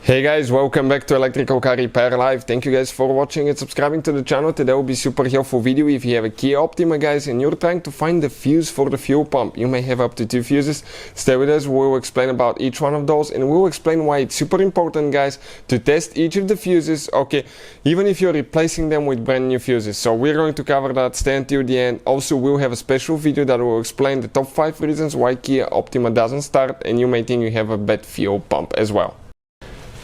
Hey guys, welcome back to Electrical Car Repair Live. Thank you guys for watching and subscribing to the channel. Today will be super helpful video if you have a Kia Optima, guys, and you're trying to find the fuse for the fuel pump. You may have up to 2 fuses. Stay with us, we'll explain about each one of those and we'll explain why it's super important, guys, to test each of the fuses, okay, even if you're replacing them with brand new fuses. So we're going to cover that. Stay until the end. Also, we'll have a special video that will explain the top 5 reasons why Kia Optima doesn't start and you may think you have a bad fuel pump as well.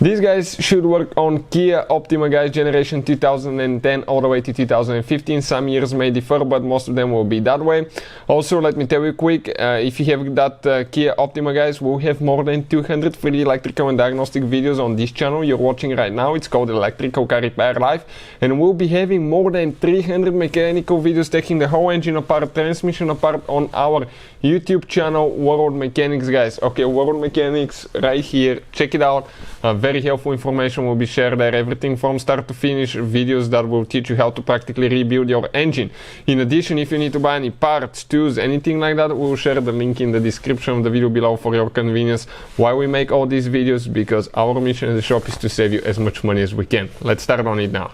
These guys should work on Kia Optima, guys, generation 2010 all the way to 2015. Some years may differ, but most of them will be that way. Also, let me tell you quick, if you have that Kia Optima, guys, we'll have more than 200 free electrical and diagnostic videos on this channel you're watching right now. It's called Electrical Car Repair Live, and we'll be having more than 300 mechanical videos taking the whole engine apart, transmission apart on our YouTube channel, World Mechanics, guys. Okay, World Mechanics right here. Check it out. Very helpful information will be shared there, everything from start to finish, videos that will teach you how to practically rebuild your engine. In addition, if you need to buy any parts, tools, anything like that, we'll share the link in the description of the video below for your convenience. Why we make all these videos? Because our mission in the shop is to save you as much money as we can. Let's start on it now.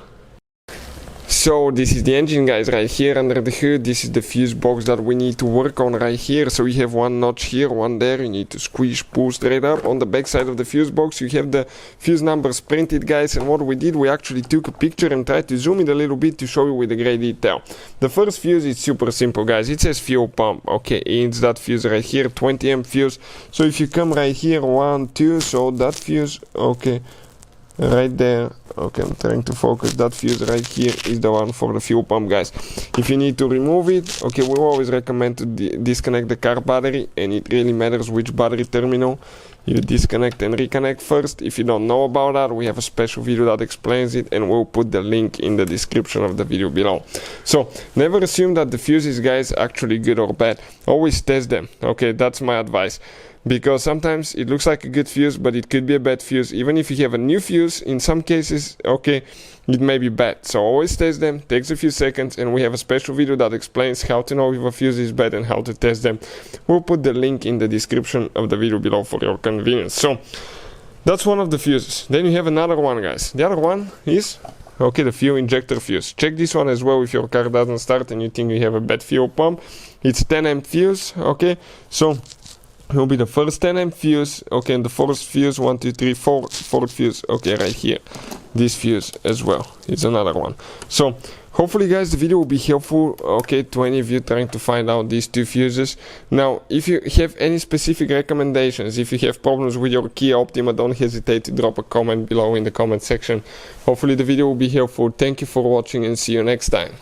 So this is the engine, guys, right here under the hood. This is the fuse box that we need to work on right here. So you have one notch here, one there. You need to squeeze, pull straight up. On the back side of the fuse box you have the fuse numbers printed, guys, and what we did, we actually took a picture and tried to zoom it a little bit to show you with a great detail. The first fuse is super simple, guys. It says fuel pump. Okay, it's that fuse right here, 20 amp fuse. So if you come right here, 1, 2, so that fuse, okay, right there. Okay, I'm trying to focus. That fuse right here is the one for the fuel pump, guys. If you need to remove it, okay, we always recommend to disconnect the car battery, and it really matters which battery terminal you disconnect and reconnect first. If you don't know about that, we have a special video that explains it, and we'll put the link in the description of the video below. So never assume that the fuses, guys, are actually good or bad. Always test them. Okay, that's my advice. Because sometimes it looks like a good fuse, but it could be a bad fuse. Even if you have a new fuse, in some cases, okay, it may be bad. So always test them, takes a few seconds, and we have a special video that explains how to know if a fuse is bad and how to test them. We'll put the link in the description of the video below for your convenience. So that's one of the fuses. Then you have another one, guys. The other one is, okay, the fuel injector fuse. Check this one as well if your car doesn't start and you think you have a bad fuel pump. It's 10 amp fuse, okay, so it will be the first 10 amp fuse, okay, and the fourth fuse, 1, 2, 3, 4, fourth fuse, okay, right here. This fuse as well, it's another one. So hopefully, guys, the video will be helpful, okay, to any of you trying to find out these 2 fuses. Now, if you have any specific recommendations, if you have problems with your Kia Optima, don't hesitate to drop a comment below in the comment section. Hopefully the video will be helpful. Thank you for watching and see you next time.